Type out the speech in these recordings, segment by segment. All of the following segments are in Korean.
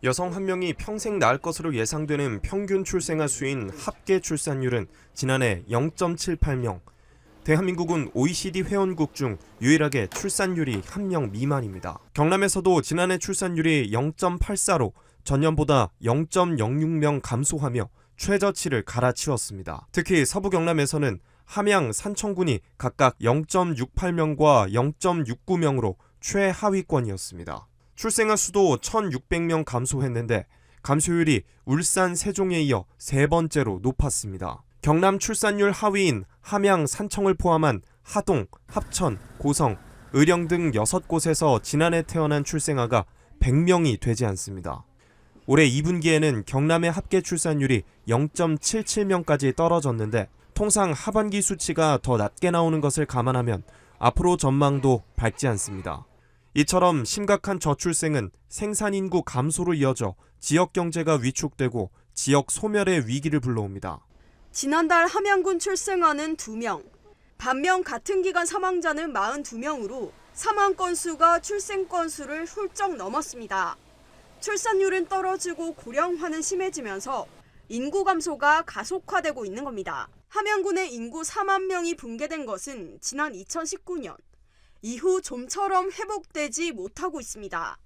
여성 한 명이 평생 낳을 것으로 예상되는 평균 출생아 수인 합계 출산율은 지난해 0.78명. 대한민국은 OECD 회원국 중 유일하게 출산율이 1명 미만입니다. 경남에서도 지난해 출산율이 0.84로 전년보다 0.06명 감소하며 최저치를 갈아치웠습니다. 특히 서부 경남에서는 함양, 산청군이 각각 0.68명과 0.69명으로 최하위권이었습니다. 출생아 수도 1,600명 감소했는데 감소율이 울산, 세종에 이어 세 번째로 높았습니다. 경남 출산율 하위인 함양, 산청을 포함한 하동, 합천, 고성, 의령 등 6곳에서 지난해 태어난 출생아가 100명이 되지 않습니다. 올해 2분기에는 경남의 합계 출산율이 0.77명까지 떨어졌는데 통상 하반기 수치가 더 낮게 나오는 것을 감안하면 앞으로 전망도 밝지 않습니다. 이처럼 심각한 저출생은 생산인구 감소로 이어져 지역 경제가 위축되고 지역 소멸의 위기를 불러옵니다. 지난달 함양군 출생아는 2명, 반면 같은 기간 사망자는 42명으로 사망 건수가 출생 건수를 훌쩍 넘었습니다. 출산율은 떨어지고 고령화는 심해지면서 인구 감소가 가속화되고 있는 겁니다. 함양군의 인구 4만 명이 붕괴된 것은 지난 2019년. 이후 좀처럼 회복되지 못하고 있습니다.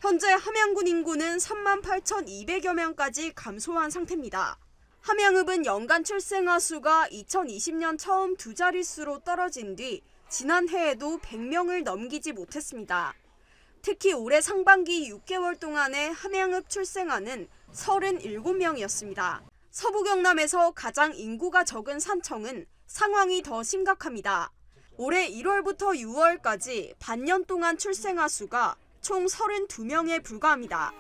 현재 함양군 인구는 38,200여 명까지 감소한 상태입니다. 함양읍은 연간 출생아 수가 2020년 처음 2자릿수로 떨어진 뒤 지난해에도 100명을 넘기지 못했습니다. 특히 올해 상반기 6개월 동안의 함양읍 출생아는 37명이었습니다. 서부 경남에서 가장 인구가 적은 산청은 상황이 더 심각합니다. 올해 1월부터 6월까지 반년 동안 출생아 수가 총 32명에 불과합니다.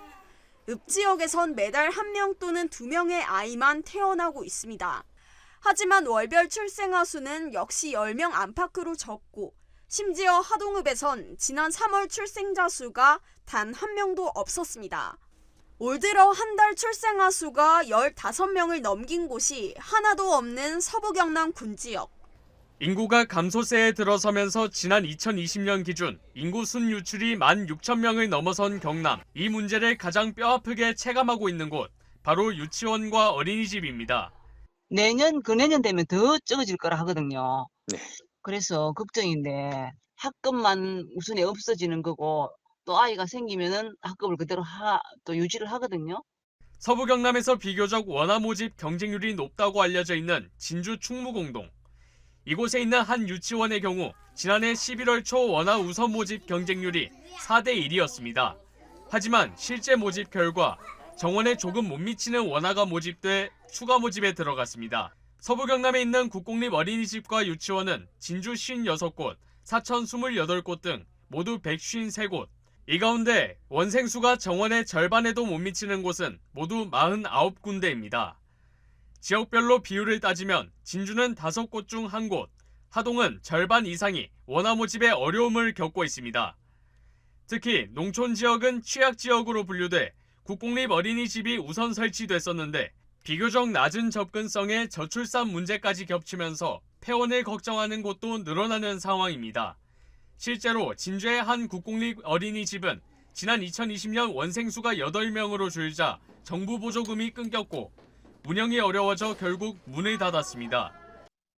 읍 지역에선 매달 1명 또는 2명의 아이만 태어나고 있습니다. 하지만 월별 출생아 수는 역시 10명 안팎으로 적고 심지어 하동읍에선 지난 3월 출생자 수가 단 1명도 없었습니다. 올 들어 한 달 출생아 수가 15명을 넘긴 곳이 하나도 없는 서부 경남 군지역. 인구가 감소세에 들어서면서 지난 2020년 기준 인구 순 유출이 16,000명을 넘어선 경남. 이 문제를 가장 뼈아프게 체감하고 있는 곳, 바로 유치원과 어린이집입니다. 내년, 그내년 되면 더 적어질 거라 하거든요. 네. 그래서 걱정인데 학급만 우선에 없어지는 거고 또 아이가 생기면은 학급을 그대로 또 유지를 하거든요. 서부 경남에서 비교적 원화 모집 경쟁률이 높다고 알려져 있는 진주 충무공동. 이곳에 있는 한 유치원의 경우 지난해 11월 초 원화 우선 모집 경쟁률이 4대 1이었습니다. 하지만 실제 모집 결과 정원에 조금 못 미치는 원화가 모집돼 추가 모집에 들어갔습니다. 서부 경남에 있는 국공립 어린이집과 유치원은 진주 56곳, 사천 28곳 등 모두 153곳. 이 가운데 원생수가 정원의 절반에도 못 미치는 곳은 모두 49군데입니다. 지역별로 비율을 따지면 진주는 5곳 중 1곳, 하동은 절반 이상이 원화 모집에 어려움을 겪고 있습니다. 특히 농촌 지역은 취약 지역으로 분류돼 국공립 어린이집이 우선 설치됐었는데 비교적 낮은 접근성에 저출산 문제까지 겹치면서 폐원을 걱정하는 곳도 늘어나는 상황입니다. 실제로 진주의 한 국공립 어린이집은 지난 2020년 원생수가 8명으로 줄자 정부 보조금이 끊겼고 운영이 어려워져 결국 문을 닫았습니다.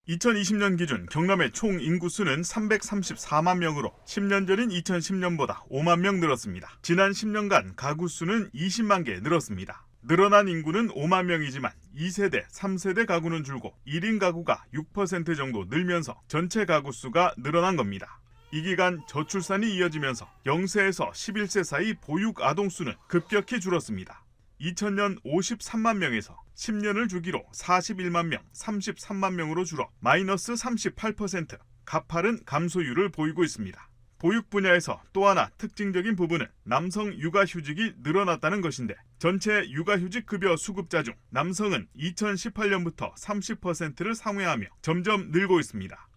2020년 기준 경남의 총 인구수는 334만 명으로 10년 전인 2010년보다 5만 명 늘었습니다. 지난 10년간 가구 수는 20만 개 늘었습니다. 늘어난 인구는 5만 명이지만 2세대, 3세대 가구는 줄고 1인 가구가 6% 정도 늘면서 전체 가구 수가 늘어난 겁니다. 이 기간 저출산이 이어지면서 0세에서 11세 사이 보육 아동 수는 급격히 줄었습니다. 2000년 53만 명에서 10년을 주기로 41만 명, 33만 명으로 줄어 마이너스 38%, 가파른 감소율을 보이고 있습니다. 보육 분야에서 또 하나 특징적인 부분은 남성 육아휴직이 늘어났다는 것인데 전체 육아휴직 급여 수급자 중 남성은 2018년부터 30%를 상회하며 점점 늘고 있습니다.